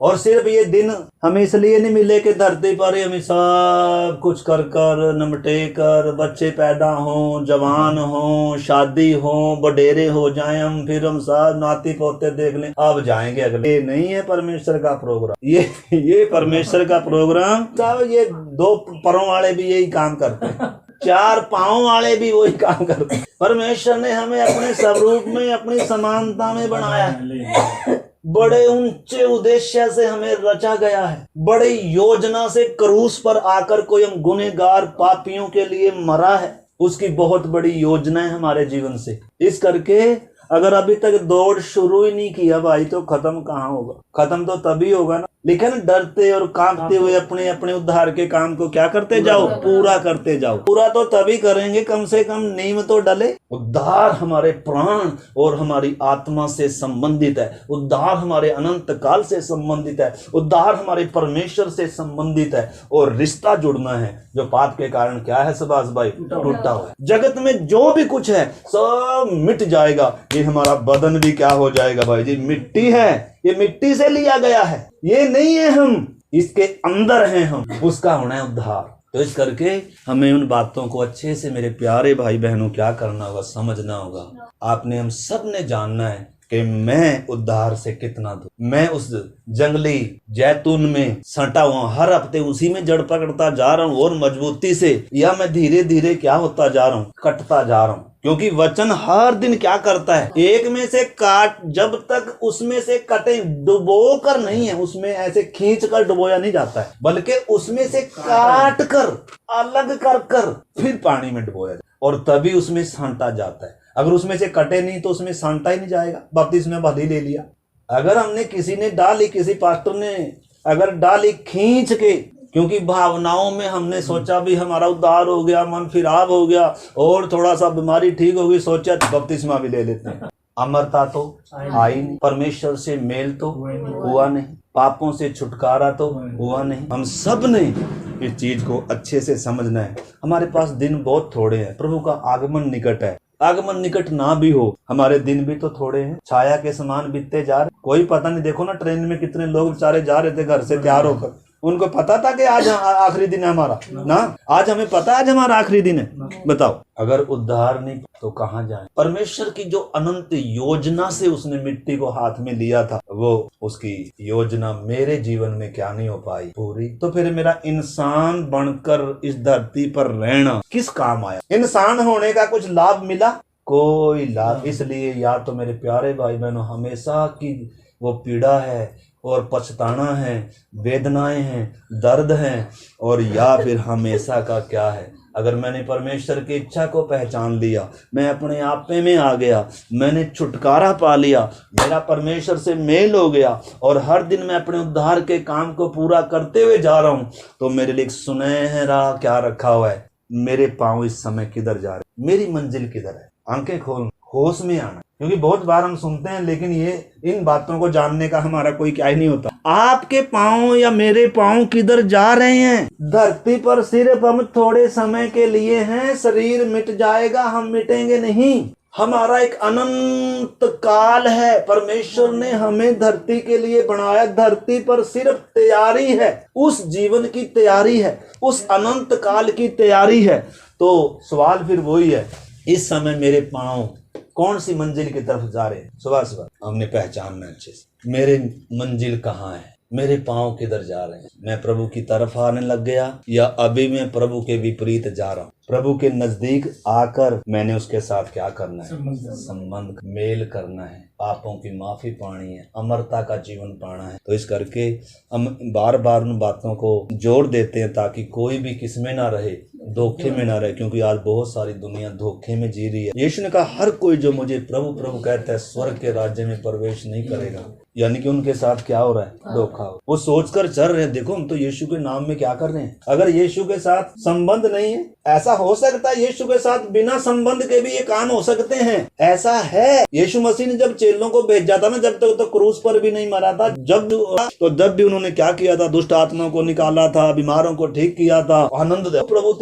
और सिर्फ ये दिन हमें इसलिए नहीं मिले कि धरती पर ही हमें सब कुछ कर कर निपटे कर बच्चे पैदा हों, जवान हों, शादी हो, बडेरे हो जाएं, हम फिर हम सब नाती पोते देख लें, अब जाएंगे अगले। ये नहीं है परमेश्वर का प्रोग्राम। ये परमेश्वर का प्रोग्राम साहब, ये 2 पैरों वाले भी यही काम करते हैं, 4 पाँव वाले भी वही काम करते हैं। परमेश्वर ने हमें अपने स्वरूप में, अपनी समानता में बनाया। बड़े ऊंचे उद्देश्य से हमें रचा गया है। बड़ी योजना से क्रूस पर आकर कोई हम गुनहगार पापियों के लिए मरा है। उसकी बहुत बड़ी योजना है हमारे जीवन से। इस करके अगर अभी तक दौड़ शुरू ही नहीं किया भाई, तो खत्म कहाँ होगा? खत्म तो तभी होगा ना। लेकिन डरते और कांपते हुए अपने अपने उद्धार के काम को क्या करते जाओ, पूरा करते जाओ। पूरा तो तभी करेंगे, कम से कम नींव तो डले। उद्धार हमारे प्राण और हमारी आत्मा से संबंधित है। उद्धार हमारे अनंत काल से संबंधित है। उद्धार हमारे परमेश्वर से संबंधित है। और रिश्ता जुड़ना है जो पाप के कारण क्या है सुभाष भाई, टूटा हुआ है। जगत में जो भी कुछ है सब मिट जाएगा। ये हमारा बदन भी क्या हो जाएगा भाई जी, मिट्टी है। ये मिट्टी से लिया गया है, ये नहीं है हम, इसके अंदर हैं हम। उसका होना है उद्धार। तो इस करके हमें उन बातों को अच्छे से मेरे प्यारे भाई बहनों क्या करना होगा, समझना होगा। आपने हम सब ने जानना है कि मैं उद्धार से कितना दूर। मैं उस जंगली जैतून में सटा हुआ, हर हफ्ते उसी में जड़ पकड़ता जा रहा हूँ और मजबूती से, या मैं धीरे धीरे क्या होता जा रहा हूँ, कटता जा रहा हूँ। क्योंकि वचन हर दिन क्या करता है, एक में से काट, जब तक उसमें से कटे, डुबो कर नहीं है, उसमें ऐसे खींच कर डुबोया नहीं जाता है, बल्कि उसमें से काट कर, अलग कर कर फिर पानी में डुबोया जाता है और तभी उसमें सांटा जाता है। अगर उसमें से कटे नहीं तो उसमें सांटा ही नहीं जाएगा। बपतिस्मा भले ले लिया। अगर हमने किसी ने डाली, किसी पास्टर ने अगर डाली खींच के, क्योंकि भावनाओं में हमने सोचा भी हमारा उद्धार हो गया, मन फिराव हो गया और थोड़ा सा बीमारी ठीक हो गई, सोचा बपतिस्मा भी ले लेते हैं। अमरता तो आई नहीं, परमेश्वर से मेल तो हुआ नहीं, पापों से छुटकारा तो हुआ नहीं। हम सब ने इस चीज को अच्छे से समझना है। हमारे पास दिन बहुत थोड़े हैं, प्रभु का आगमन निकट है। आगमन निकट ना भी हो, हमारे दिन भी तो थोड़े हैं, छाया के समान बीतते जा रहे। कोई पता नहीं, देखो ना ट्रेन में कितने लोग बेचारे जा रहे थे घर से तैयार होकर। उनको पता था कि आज आखिरी दिन है हमारा ना, आज हमें पता है आज हमारा आखिरी दिन है। बताओ, अगर उद्धार नहीं तो कहाँ जाए? परमेश्वर की जो अनंत योजना से उसने मिट्टी को हाथ में लिया था, वो उसकी योजना मेरे जीवन में क्या नहीं हो पाई पूरी, तो फिर मेरा इंसान बनकर इस धरती पर रहना किस काम आया? इंसान होने का कुछ लाभ मिला? कोई लाभ। इसलिए या तो मेरे प्यारे भाई बहनों, हमेशा की वो पीड़ा है और पछताना है, वेदनाएं हैं, दर्द हैं, और या फिर हमेशा का क्या है, अगर मैंने परमेश्वर की इच्छा को पहचान लिया, मैं अपने आप में आ गया, मैंने छुटकारा पा लिया, मेरा परमेश्वर से मेल हो गया और हर दिन मैं अपने उद्धार के काम को पूरा करते हुए जा रहा हूँ, तो मेरे लिए सुनहरा क्या रखा हुआ है। मेरे पाँव इस समय किधर जा रहे, मेरी मंजिल किधर है? आंखें खोल, होश में आना। क्योंकि बहुत बार हम सुनते हैं, लेकिन ये इन बातों को जानने का हमारा कोई क्या ही नहीं होता। आपके पाँव या मेरे पाँव किधर जा रहे हैं? धरती पर सिर्फ हम थोड़े समय के लिए हैं, शरीर मिट जाएगा, हम मिटेंगे नहीं। हमारा एक अनंत काल है। परमेश्वर ने हमें धरती के लिए बनाया। धरती पर सिर्फ तैयारी है, उस जीवन की तैयारी है, उस अनंत काल की तैयारी है। तो सवाल फिर वही है, इस समय मेरे पाँव कौन सी मंजिल की तरफ जा रहे हैं? सुबह सुबह हमने पहचानना अच्छे से, मेरे मंजिल कहाँ है, मेरे पाँव किधर जा रहे हैं? मैं प्रभु की तरफ आने लग गया या अभी मैं प्रभु के विपरीत जा रहा हूँ? प्रभु के नजदीक आकर मैंने उसके साथ क्या करना है? संबंध, मेल करना है, पापों की माफी पानी है, अमरता का जीवन पाना है। तो इस करके हम बार बार उन बातों को जोड़ देते हैं ताकि कोई भी किस में ना रहे, धोखे में ना रहे, क्योंकि आज बहुत सारी दुनिया धोखे में जी रही है। यीशु ने कहा, हर कोई जो मुझे प्रभु प्रभु कहता है स्वर्ग के राज्य में प्रवेश नहीं करेगा। यानी कि उनके साथ क्या हो रहा है? धोखा। वो सोचकर चल रहे हैं, देखो हम तो यीशु के नाम में क्या कर रहे हैं। अगर यीशु के साथ संबंध नहीं है, ऐसा हो सकता है यीशु के साथ बिना संबंध के भी ये काम हो सकते हैं, ऐसा है। यीशु मसीह ने जब चेलों को भेजा था ना, जब तक तो क्रूस पर भी नहीं मरा था, जब भी उन्होंने क्या किया था? दुष्ट आत्मा को निकाला था, बीमारों को ठीक किया था। आनंद दे प्रभु,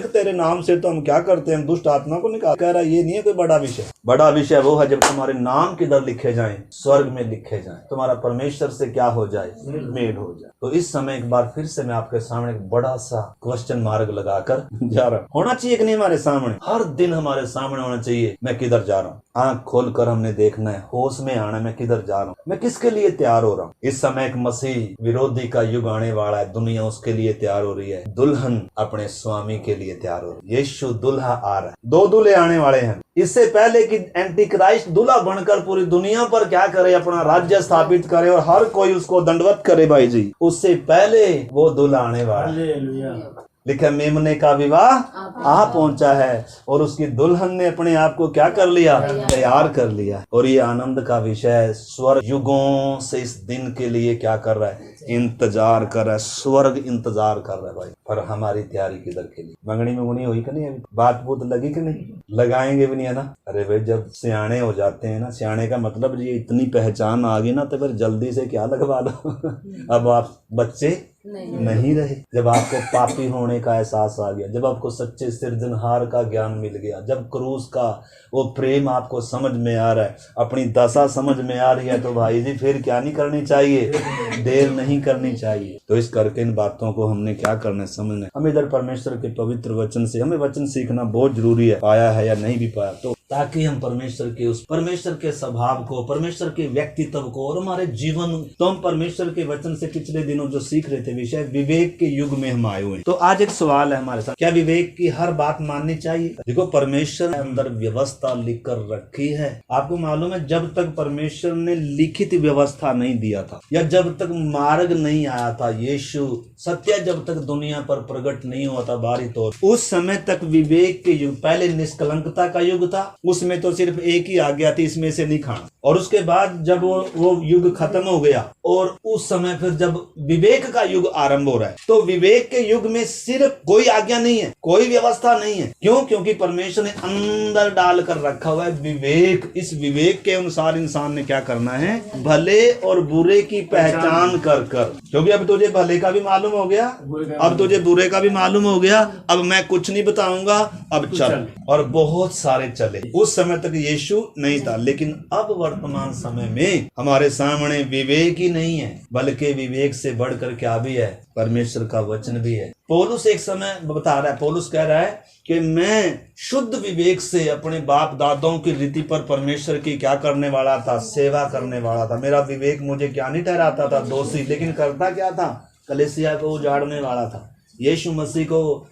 तेरे नाम से तो हम क्या करते हैं? दुष्ट आत्मा को निकाल। कह रहा ये नहीं है कोई बड़ा विषय। बड़ा विषय वो है जब तुम्हारे नाम किधर लिखे जाए, स्वर्ग में लिखे जाए। तुम्हारा परमेश्वर से क्या हो जाए, मेल हो जाए। तो इस समय एक बार फिर से मैं आपके सामने एक बड़ा सा क्वेश्चन मार्क लगाकर जा रहा हूँ। होना चाहिए कि नहीं हमारे सामने, हर दिन हमारे सामने होना चाहिए, मैं किधर जा रहा हूँ। आंख खोलकर हमने देखना है, होश में आना, मैं किधर जा रहा हूँ, मैं किसके लिए तैयार हो रहा हूँ। इस समय एक मसीह विरोधी का युग आने वाला है, दुनिया उसके लिए तैयार हो रही है, दुल्हन अपने स्वामी के लिए तैयार हो रही है। यीशु दुल्हा आ रहा है, दो दूल्हे आने वाले हैं। इससे पहले कि एंटी क्राइस्ट दूल्हा बनकर पूरी दुनिया पर क्या करे, अपना राज्य स्थापित करे और हर कोई उसको दंडवत करे भाई जी, उससे पहले वो दूल्हा आने वाला है। लिखा मेमने का विवाह आ पहुंचा है और उसकी दुल्हन ने अपने आप को क्या कर लिया, तैयार कर लिया। और ये आनंद का विषय है, स्वर्ग युगों से इस दिन के लिए क्या कर रहा है, इंतजार कर रहा है, स्वर्ग इंतजार कर रहा है भाई। पर हमारी तैयारी किधर के लिए, मंगनी मंगनी हुई कि नहीं, अभी बात बूत लगी कि नहीं, लगाएंगे भी नहीं है ना। अरे भाई जब सियाने हो जाते हैं ना, सियाने का मतलब ये इतनी पहचान आ गई ना, तो फिर जल्दी से क्या लगवा दो अब आप बच्चे नहीं रहे। जब आपको पापी होने का एहसास आ गया, जब आपको सच्चे सृजनहार का ज्ञान मिल गया, जब क्रूस का वो प्रेम आपको समझ में आ रहा है, अपनी दशा समझ में आ रही है, तो भाई जी फिर क्या नहीं करनी चाहिए, देर नहीं करनी चाहिए। तो इस करके इन बातों को हमने क्या करना है, समझना है। हम इधर परमेश्वर के पवित्र वचन से, हमें वचन सीखना बहुत जरूरी है, पाया है या नहीं भी पाया, तो ताकि हम परमेश्वर के उस परमेश्वर के स्वभाव को, परमेश्वर के व्यक्तित्व को और हमारे जीवन, तो हम परमेश्वर के वचन से पिछले दिनों जो सीख रहे थे विषय, विवेक के युग में हम आए हुए हैं। तो आज एक सवाल है हमारे साथ, क्या विवेक की हर बात माननी चाहिए? देखो परमेश्वर ने अंदर व्यवस्था लिख कर रखी है। आपको मालूम है, जब तक परमेश्वर ने लिखित व्यवस्था नहीं दिया था, या जब तक मार्ग नहीं आया था, यीशु सत्य जब तक दुनिया पर प्रकट नहीं हुआ था बाहरी तौर, उस समय तक विवेक के युग, पहले निष्कलंकता का युग था, उसमें तो सिर्फ एक ही आज्ञा थी, इसमें से नहीं खाना। और उसके बाद जब वो युग खत्म हो गया और उस समय फिर जब विवेक का युग आरंभ हो रहा है, तो विवेक के युग में सिर्फ कोई आज्ञा नहीं है, कोई व्यवस्था नहीं है। क्यों? क्योंकि परमेश्वर ने अंदर डाल कर रखा हुआ है विवेक। इस विवेक के अनुसार इंसान ने क्या करना है, भले और बुरे की पहचान कर कर। क्योंकि अब तुझे भले का भी मालूम हो गया, अब तुझे बुरे का भी मालूम हो गया, अब मैं कुछ नहीं बताऊंगा, अब चल। और बहुत सारे चले। उस समय तक यीशु नहीं था, लेकिन अब वर्तमान समय में हमारे सामने विवेक ही नहीं है, बल्कि विवेक से बढ़कर क्या भी है, परमेश्वर का वचन भी है। पौलुस एक समय बता रहा है, पौलुस कह रहा है कि मैं शुद्ध विवेक से अपने बाप दादाओं की रीति पर परमेश्वर की क्या करने वाला था, सेवा करने वाला था। मेरा विवेक मुझे क्या नहीं ठहराता था दोषी, लेकिन करता क्या था, कलीसिया को उजाड़ने वाला था, यीशु मसीह को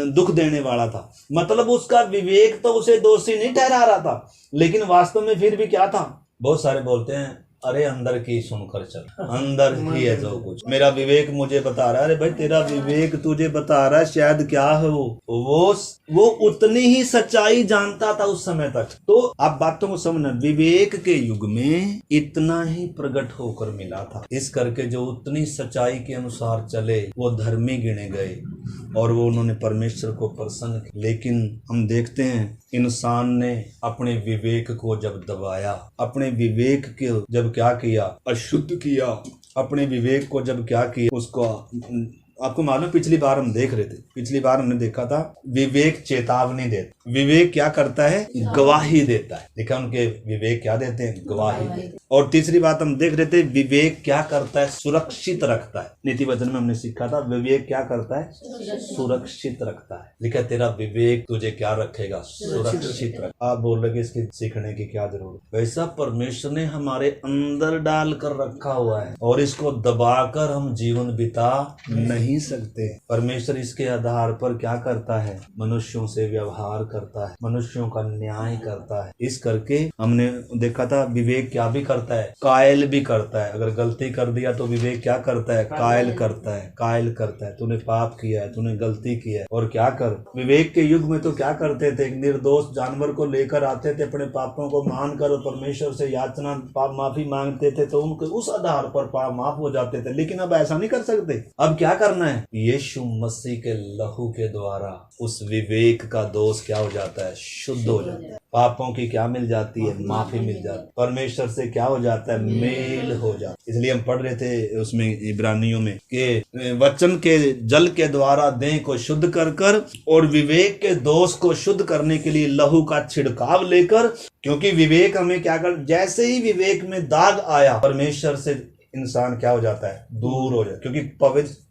दुख देने वाला था। मतलब उसका विवेक तो उसे दोषी नहीं ठहरा रहा था, लेकिन वास्तव में फिर भी क्या था। बहुत सारे बोलते हैं अरे अंदर की सुनकर चल, अंदर ही है जो कुछ, मेरा विवेक मुझे बता रहा है। अरे भाई तेरा विवेक तुझे बता रहा है शायद क्या है वो उतनी ही सच्चाई जानता था उस समय तक। तो आप बातों को समझना, विवेक के युग में इतना ही प्रकट होकर मिला था। इस करके जो उतनी सच्चाई के अनुसार चले वो धर्मी गिने गए और वो उन्होंने परमेश्वर को प्रसन्न किया। लेकिन हम देखते हैं इंसान ने अपने विवेक को जब दबाया, अपने विवेक को जब क्या किया, अशुद्ध किया, अपने विवेक को जब क्या किया, उसको आपको मालूम, पिछली बार हम देख रहे थे, पिछली बार हमने देखा था विवेक चेतावनी देता, विवेक क्या करता है, गवाही देता है। देखा उनके विवेक क्या देते हैं, गवाही देते। और तीसरी बात हम देख रहे थे, विवेक क्या करता है, सुरक्षित रखता है। नीति वचन में हमने सीखा था विवेक क्या करता है, सुरक्षित रखता है। लिखा तेरा विवेक तुझे क्या रखेगा, सुरक्षित रख। आप बोल रहे इसकी सीखने की क्या जरूरत। वैसा परमेश्वर ने हमारे अंदर डाल कर रखा हुआ है और इसको दबाकर हम जीवन बिता नहीं सकते। परमेश्वर इसके आधार पर क्या करता है, मनुष्यों से व्यवहार करता है, मनुष्यों का न्याय करता है। इस करके हमने देखा था विवेक क्या भी करता है, कायल भी करता है। अगर गलती कर दिया तो विवेक क्या करता है, कायल करता है, कायल करता है। तूने पाप किया है, तूने गलती की है और क्या कर। विवेक के युग में तो क्या करते थे, एक निर्दोष जानवर को लेकर आते थे, अपने पापों को मान कर परमेश्वर से याचना पाप माफी मांगते थे, तो उनके उस आधार पर पाप माफ हो जाते थे। लेकिन अब ऐसा नहीं कर सकते। अब क्या करना समझना है, यीशु मसीह के लहू के द्वारा उस विवेक का दोष क्या हो जाता है, शुद्ध हो जाता है। पापों की क्या मिल जाती है, माफी मिल जाती है। परमेश्वर से क्या हो जाता है, मेल हो जाता है। इसलिए हम पढ़ रहे थे उसमें इब्रानियों में कि वचन के जल के द्वारा देह को शुद्ध कर कर और विवेक के दोष को शुद्ध करने के लिए लहू का छिड़काव लेकर, क्योंकि विवेक हमें क्या कर, जैसे ही विवेक में दाग आया परमेश्वर से इंसान क्या हो जाता है, दूर हो जाता है। क्योंकि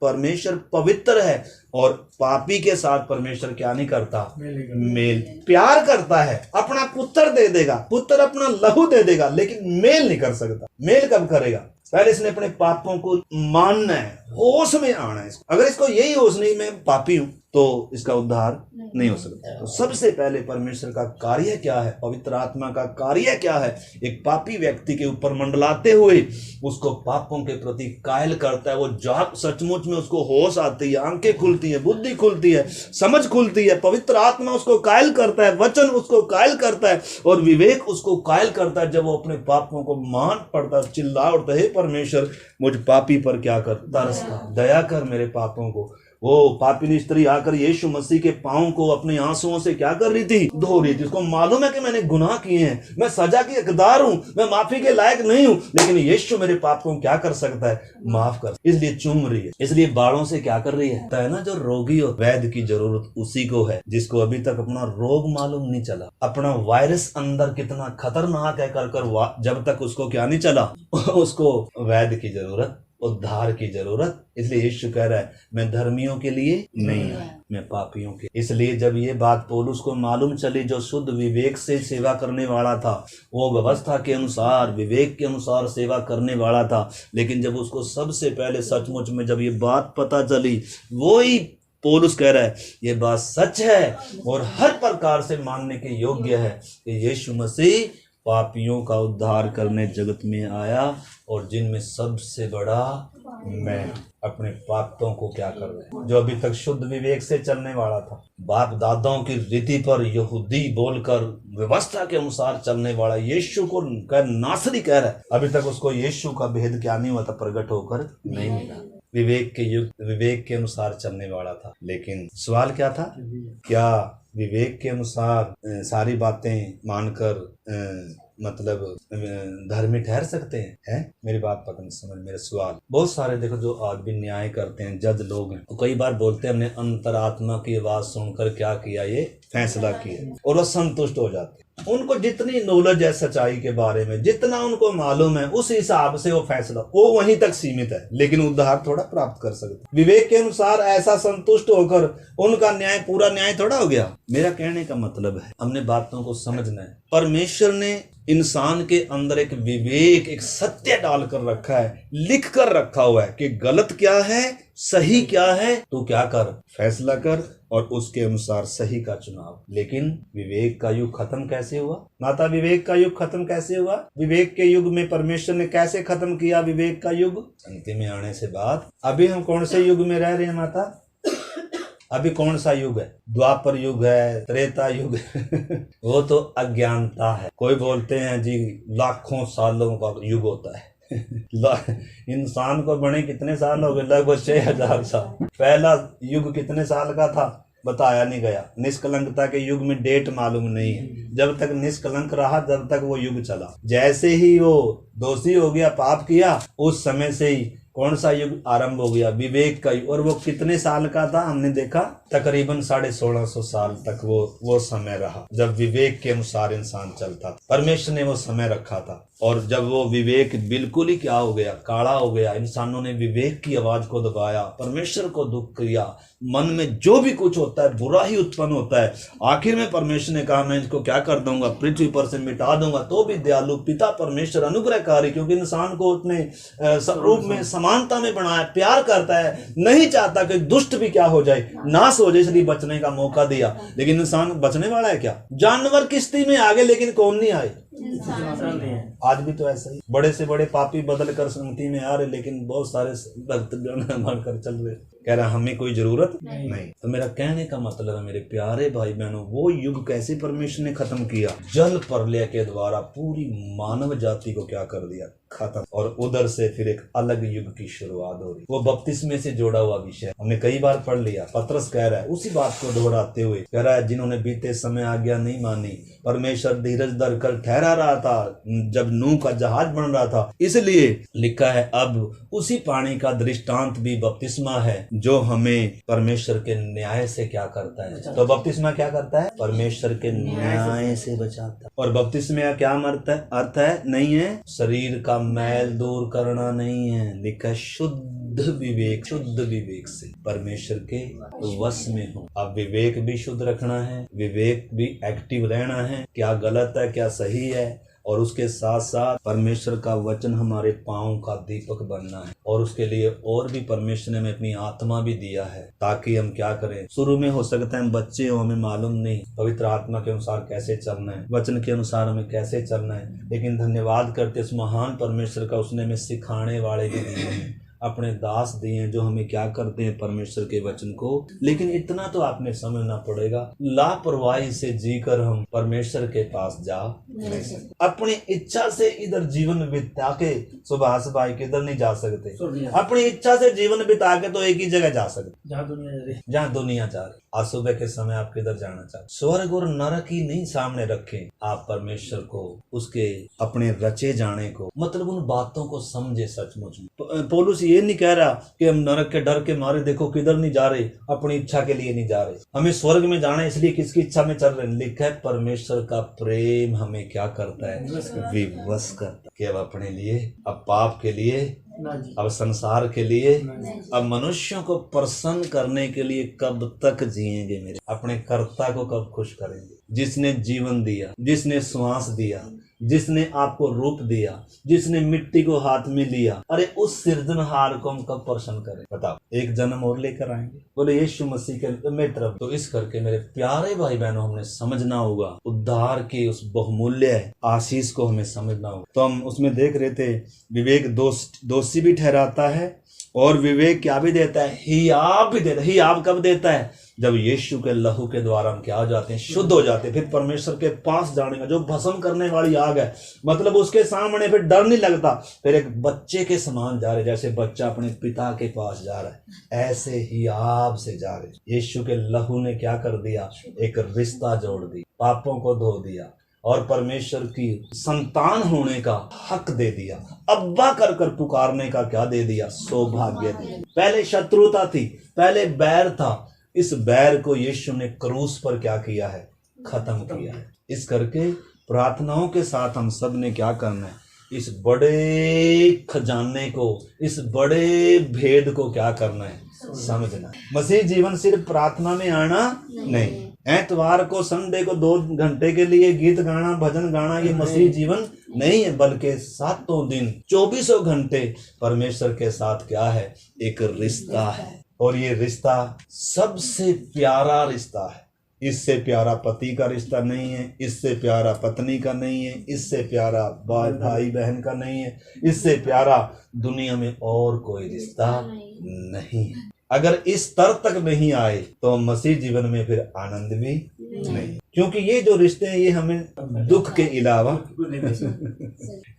परमेश्वर पवित्र है और पापी के साथ परमेश्वर क्या नहीं करता, मेल प्यार करता है। अपना पुत्र दे देगा, पुत्र अपना लहू दे देगा, लेकिन मेल नहीं कर सकता। मेल कब करेगा, पहले इसने अपने पापों को मानना है, होश में आना है। अगर इसको यही होश नहीं, मैं पापी हूं, तो इसका उद्धार नहीं हो सकता। तो सबसे पहले परमेश्वर का कार्य क्या है, पवित्र आत्मा का कार्य क्या है, एक पापी व्यक्ति के ऊपर मंडलाते हुए उसको पापों के प्रति कायल करता है। वो जाग सचमुच में उसको होश आती है, आंखें खुलती है, बुद्धि खुलती है, समझ खुलती है। पवित्र आत्मा उसको कायल करता है, वचन उसको कायल करता है और विवेक उसको कायल करता है। जब वो अपने पापों को मान पड़ता है, चिल्ला उठता है, परमेश्वर मुझ पापी पर क्या कर, तरस दया कर मेरे पापों को। वो पापिनी स्त्री आकर यीशु मसीह के पांव को अपने आंसुओं से क्या कर रही थी, धो रही थी। उसको मालूम है कि मैंने गुनाह किए हैं, मैं सजा की हकदार हूं, मैं माफी के लायक नहीं हूं, लेकिन यीशु मेरे पापों क्या कर सकता है, माफ कर। इसलिए चूम रही है, इसलिए बालों से क्या कर रही है ना, जो रोगी हो, वैद्य की जरूरत उसी को है जिसको अभी तक अपना रोग मालूम नहीं चला, अपना वायरस अंदर कितना खतरनाक है कर जब तक उसको क्या नहीं चला, उसको वैद्य की जरूरत, उद्धार की जरूरत। इसलिए यीशु कह रहा है, मैं धर्मियों के लिए नहीं आया, मैं पापियों के। इसलिए जब ये बात पौलुस को मालूम चली, जो शुद्ध विवेक से सेवा करने वाला था, वो व्यवस्था के अनुसार, विवेक के अनुसार सेवा करने वाला था, लेकिन जब उसको सबसे पहले सचमुच में जब ये बात पता चली, वो ही पौलुस कह रहा है ये बात सच है और हर प्रकार से मानने के योग्य है कि यीशु मसीह पापियों का उद्धार करने जगत में आया, और जिनमें सबसे बड़ा मैं अपने पापों को क्या कर रहे, जो अभी तक शुद्ध विवेक से चलने वाला था, बाप दादाओं की रीति पर यहूदी बोलकर व्यवस्था के अनुसार चलने वाला यीशु को नासरी कह रहा है, अभी तक उसको यीशु का भेद क्या नहीं हुआ था, प्रकट होकर नहीं मिला। विवेक के युग, विवेक के अनुसार चलने वाला था, लेकिन सवाल क्या था, क्या विवेक के अनुसार सारी बातें मानकर मतलब धर्मी ठहर सकते हैं? है? मेरी बात पता नहीं समझ, मेरे सवाल। बहुत सारे देखो जो आज भी न्याय करते हैं, जज लोग हैं, तो कई बार बोलते हैं हमने अंतरात्मा की आवाज सुनकर क्या किया, ये फैसला किया, और वो संतुष्ट हो जाते हैं। उनको जितनी नॉलेज है सच्चाई के बारे में, जितना उनको मालूम है, उस हिसाब से वो फैसला, वो वहीं तक सीमित है, लेकिन उद्धार थोड़ा प्राप्त कर सकते। विवेक के अनुसार ऐसा संतुष्ट होकर उनका न्याय पूरा न्याय थोड़ा हो गया। मेरा कहने का मतलब है, हमने बातों को समझना है। परमेश्वर ने इंसान के अंदर एक विवेक, एक सत्य डालकर रखा है, लिख कर रखा हुआ है कि गलत क्या है, सही क्या है, तो क्या कर, फैसला कर और उसके अनुसार सही का चुनाव। लेकिन विवेक का युग खत्म कैसे हुआ माता, विवेक का युग खत्म कैसे हुआ? विवेक के युग में परमेश्वर ने कैसे खत्म किया विवेक का युग? अंतिम में आने से बाद अभी हम कौन से युग में रह रहे हैं माता? अभी कौन सा युग है? द्वापर युग है, त्रेता युग है वो तो अज्ञानता है। कोई बोलते हैं जी लाखों सालों का युग होता है इंसान को बने कितने साल हो गए? लगभग 6000 साल। पहला युग कितने साल का था बताया नहीं गया। निष्कलंकता के युग में डेट मालूम नहीं है। जब तक निष्कलंक रहा तब तक वो युग चला। जैसे ही वो दोषी हो गया, पाप किया, उस समय से ही कौन सा युग आरंभ हो गया? विवेक का युग। और वो कितने साल का था? हमने देखा तकरीबन 1650 साल तक वो समय रहा जब विवेक के अनुसार इंसान चलता था। परमेश्वर ने वो समय रखा था। और जब वो विवेक बिल्कुल ही क्या हो गया, काला हो गया, इंसानों ने विवेक की आवाज को दबाया, परमेश्वर को दुख किया, मन में जो भी कुछ होता है बुरा ही उत्पन्न होता है। आखिर में परमेश्वर ने कहा मैं इसको क्या कर दूंगा, पृथ्वी पर से मिटा दूंगा। तो भी दयालु पिता परमेश्वर अनुग्रहकारी, क्योंकि इंसान को अपने रूप में समानता में बनाया, प्यार करता है, नहीं चाहता कि दुष्ट भी क्या हो जाए, नाश हो जाए, इसलिए बचने का मौका दिया। लेकिन इंसान बचने वाला है क्या? जानवर किश्ती में आगे, लेकिन कौन नहीं आए? आज भी तो ऐसा ही बड़े से बड़े पापी बदल कर संगति में आ रहे, लेकिन बहुत सारे भक्त बनकर चल रहे। कह रहा हमें कोई जरूरत नहीं। तो मेरा कहने का मतलब है मेरे प्यारे भाई बहनों, वो युग कैसे परमेश्वर ने खत्म किया? जल प्रलय के द्वारा पूरी मानव जाति को क्या कर दिया? खत्म। और उधर से फिर एक अलग युग की शुरुआत हो रही। वो बपतिस्मे से जोड़ा हुआ विषय हमने कई बार पढ़ लिया। पतरस कह रहा है उसी बात को दोहराते हुए, कह रहा है जिन्होंने बीते समय आज्ञा नहीं मानी, परमेश्वर धीरज धर कर ठहरा रहा था जब नूह का जहाज बन रहा था, इसलिए लिखा है अब उसी पानी का दृष्टांत भी बपतिस्मा है जो हमें परमेश्वर के न्याय से क्या करता है। तो बपतिस्मा क्या करता है? परमेश्वर के न्याय से बचाता है। और बपतिस्मा का क्या अर्थ है? नहीं है शरीर का मैल दूर करना नहीं है, लिखा है शुद्ध विवेक से परमेश्वर के वश में हो। अब विवेक भी शुद्ध रखना है, विवेक भी एक्टिव रहना है, क्या गलत है क्या सही है, और उसके साथ साथ परमेश्वर का वचन हमारे पांव का दीपक बनना है। और उसके लिए और भी परमेश्वर ने हमें अपनी आत्मा भी दिया है ताकि हम क्या करें। शुरू में हो सकता है हम बच्चे हो, हमें मालूम नहीं पवित्र आत्मा के अनुसार कैसे चलना है, वचन के अनुसार हमें कैसे चलना है, लेकिन धन्यवाद करते इस महान परमेश्वर का, उसने हमें सिखाने वाले भी दिए हैं, अपने दास दिए जो हमें क्या करते हैं परमेश्वर के वचन को। लेकिन इतना तो आपने समझना पड़ेगा, लापरवाही से जीकर हम परमेश्वर के पास जा नहीं सकते। अपनी इच्छा से इधर जीवन बिता के सुभाष भाई किधर नहीं जा सकते। अपनी इच्छा से जीवन बिता के तो एक ही जगह जा सकते जहाँ दुनिया जा रही। आज सुबह के समय आप किधर जाना चाहते? स्वर्ग और नरक ही नहीं सामने रखे, आप परमेश्वर को, उसके अपने रचे जाने को, मतलब उन बातों को समझे सचमुच में। पौलुस ये नहीं कह रहा कि हम नरक के डर के मारे देखो किधर नहीं जा रहे, अपनी इच्छा के लिए नहीं जा रहे, हमें स्वर्ग में जाना है इसलिए किसकी इच्छा में चल रहे हैं। लिखा है परमेश्वर का प्रेम हमें क्या करता है? विवश करता है कि अब अपने लिए, अब पाप के लिए, अब संसार के लिए, अब मनुष्यों को प्रसन्न करने के लिए कब तक जिएंगे मेरे? अपने कर्ता को कब खुश करेंगे? जिसने जीवन दिया, जिसने श्वास दिया, जिसने आपको रूप दिया, जिसने मिट्टी को हाथ में लिया, अरे उस सृजनहार को हम कब प्रसन्न करें? बताओ। एक जन्म और लेकर आएंगे, बोले यीशु मसीह के मेरी तरफ। तो इस करके मेरे प्यारे भाई बहनों, हमने समझना होगा उद्धार की उस बहुमूल्य आशीष को हमें समझना होगा। तो हम उसमें देख रहे थे विवेक दोषी भी ठहराता है और विवेक क्या भी देता है? हियाब भी देता है। हियाब कब देता है? जब यीशु के लहू के द्वारा हम क्या हो जाते हैं? शुद्ध हो जाते हैं। फिर परमेश्वर के पास जाने का जो भस्म करने वाली आग है, मतलब उसके सामने फिर डर नहीं लगता, फिर एक बच्चे के समान जा रहे, जैसे बच्चा अपने पिता के पास जा रहा है, ऐसे ही आप से जा रहे। यीशु के लहू ने क्या कर दिया? एक रिश्ता जोड़ दी, पापों को धो दिया और परमेश्वर की संतान होने का हक दे दिया, अब्बा कर कर पुकारने का क्या दे दिया? सौभाग्य दे दिया। पहले शत्रुता थी, पहले बैर था, इस बैर को यीशु ने क्रूस पर क्या किया है? खत्म किया है। इस करके प्रार्थनाओं के साथ हम सब ने क्या करना है? इस बड़े खजाने को, इस बड़े भेद को क्या करना है? समझना। मसीह जीवन सिर्फ प्रार्थना में आना नहीं, एतवार को संडे को 2 घंटे के लिए गीत गाना, भजन गाना, ये मसीह जीवन नहीं है, बल्कि 7 दिन 24 घंटे परमेश्वर के साथ क्या है? एक रिश्ता है। और ये रिश्ता सबसे प्यारा रिश्ता है। इससे प्यारा पति का रिश्ता नहीं है, इससे प्यारा पत्नी का नहीं है, इससे प्यारा भाई बहन का नहीं है, इससे प्यारा दुनिया में और कोई रिश्ता नहीं है। अगर इस स्तर तक नहीं आए तो मसीह जीवन में फिर आनंद भी नहीं, क्योंकि ये जो रिश्ते हैं ये हमें दुख के अलावा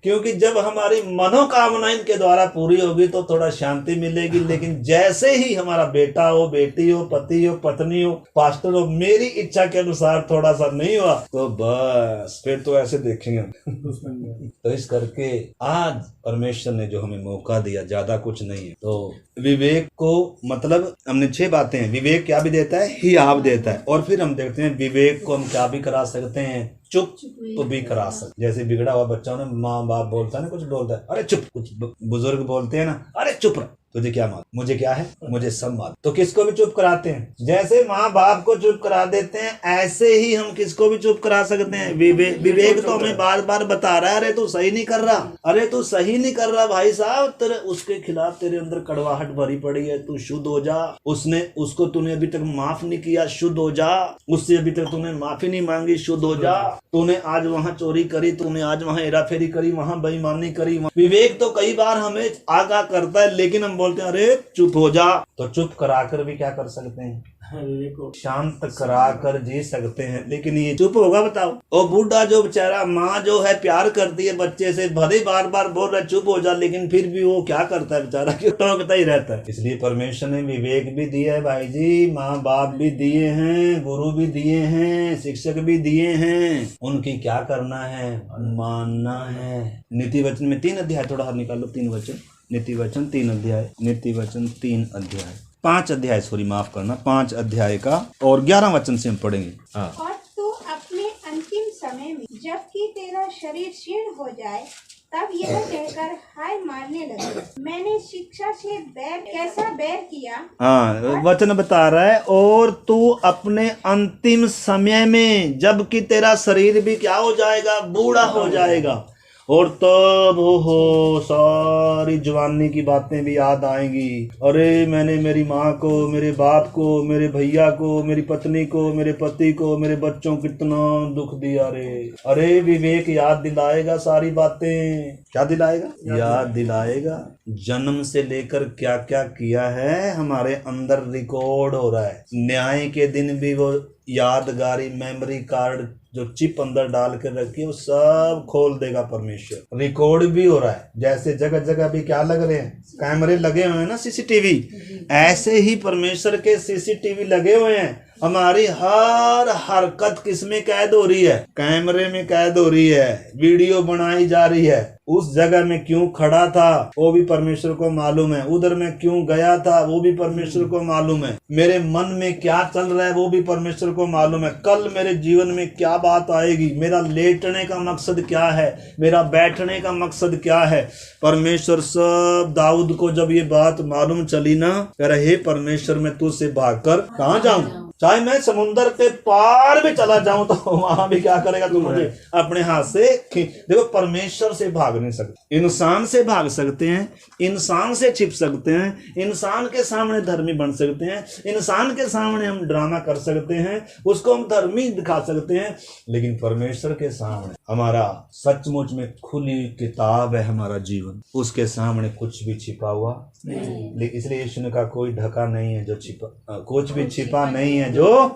क्योंकि जब हमारी मनोकामना इनके द्वारा पूरी होगी तो थोड़ा शांति मिलेगी, लेकिन जैसे ही हमारा बेटा हो, बेटी हो, पति हो, पत्नी हो, पास्टर हो, मेरी इच्छा के अनुसार थोड़ा सा नहीं हुआ तो बस फिर तो ऐसे देखेंगे तो इस करके आज परमेश्वर ने जो हमें मौका दिया, ज्यादा कुछ नहीं है। तो विवेक को मतलब हमने 6 बातें हैं। विवेक क्या भी देता है? हियाव देता है। और फिर हम देखते हैं विवेक को हम क्या भी करा सकते हैं? चुप तो भी करा सकते। जैसे बिगड़ा हुआ बच्चा ना, माँ बाप बोलता है ना, कुछ बोलता है, अरे चुप। कुछ बुजुर्ग बोलते हैं ना, अरे चुप रह, तुझे क्या मालूम, मुझे क्या है, मुझे सब मालूम। तो किसको भी चुप कराते हैं। जैसे माँ बाप को चुप करा देते हैं, ऐसे ही हम किसको भी चुप करा सकते हैं। विवेक तो हमें बार बार बता रहा है, अरे तू सही नहीं कर रहा, अरे तू सही नहीं कर रहा भाई साहब, तेरे उसके खिलाफ तेरे अंदर कड़वाहट भरी पड़ी है, तू शुद्ध हो जा। उसको तूने अभी तक माफ नहीं किया, शुद्ध हो जा। उससे अभी तक तूने माफी नहीं मांगी, शुद्ध हो जा। तूने आज वहाँ चोरी करी, तूने आज वहाँ हेराफेरी करी, वहाँ बेईमानी करी। विवेक तो कई बार हमें आगाह करता है, लेकिन हम बोलते हैं अरे चुप हो जा, तो चुप कराकर भी क्या कर सकते हैं, शांत कराकर जी सकते हैं। लेकिन ये चुप होगा बताओ? और बूढ़ा जो बेचारा, माँ जो है प्यार करती है बच्चे से, भले बार बार बोल रहा है चुप हो जा, लेकिन फिर भी वो क्या करता है बेचारा, क्यों टोकता ही रहता है। इसलिए परमेश्वर ने विवेक भी दिया है भाई जी, माँ बाप भी दिए हैं, गुरु भी दिए हैं, शिक्षक भी दिए हैं, उनकी क्या करना है, मानना है। नीति वचन में 3 अध्याय, थोड़ा हाथ निकालो, 3 वचन, नीति वचन 3 अध्याय, नीति वचन 3 अध्याय, 5 अध्याय, सॉरी माफ करना, 5 अध्याय का और 11 वचन से हम पढ़ेंगे। हाँ। और तू अपने अंतिम समय में जबकि तेरा शरीर क्षीण हो जाए तब यह कहकर हाय मारने लगे, मैंने शिक्षा से कैसा बैर किया। हाँ, वचन बता रहा है, और तू अपने अंतिम समय में जबकि तेरा शरीर भी क्या हो जाएगा, बूढ़ा हो जाएगा, और तब हो सारी जवानी की बातें भी याद आएंगी। अरे मैंने मेरी माँ को, मेरे बाप को, मेरे भैया को, मेरी पत्नी को, मेरे पति को, मेरे बच्चों को कितना दुख दिया रे। अरे विवेक याद दिलाएगा सारी बातें, क्या दिलाएगा, याद दिलाएगा। जन्म से लेकर क्या क्या किया है हमारे अंदर रिकॉर्ड हो रहा है। न्याय के दिन भी वो यादगारी मेमोरी कार्ड जो चिप अंदर डाल कर रखी है वो सब खोल देगा परमेश्वर। रिकॉर्ड भी हो रहा है, जैसे जगह जगह भी क्या लग रहे हैं, कैमरे लगे हुए हैं ना, सीसीटीवी, ऐसे ही परमेश्वर के सीसीटीवी लगे हुए हैं। हमारी हर हरकत किसमें कैद हो रही है, कैमरे में कैद हो रही है, वीडियो बनाई जा रही है। उस जगह में क्यों खड़ा था वो भी परमेश्वर को मालूम है, उधर में क्यों गया था वो भी परमेश्वर को मालूम है, मेरे मन में क्या चल रहा है वो भी परमेश्वर को मालूम है, कल मेरे जीवन में क्या बात आएगी, मेरा लेटने का मकसद क्या है, मेरा बैठने का मकसद क्या है। परमेश्वर सब, दाऊद को जब ये बात मालूम चली ना, कह रहे हे परमेश्वर मैं तुझसे भागकर कहाँ जाऊं, चाहे मैं समुंदर के पार भी चला जाऊं तो वहां भी क्या करेगा, तू मुझे अपने हाथ से देखो, परमेश्वर से भाग नहीं सकते, इंसान से भाग सकते हैं, इंसान से छिप सकते हैं, इंसान के सामने धर्मी बन सकते हैं, इंसान के सामने हम ड्रामा कर सकते हैं, उसको हम धर्मी दिखा सकते हैं, लेकिन परमेश्वर के सामने हमारा सचमुच में खुली किताब है हमारा जीवन, उसके सामने कुछ भी छिपा हुआ नहीं। इसलिए यीशु ने कहा कोई ढका नहीं है जो छिपा, कुछ भी छिपा नहीं है जो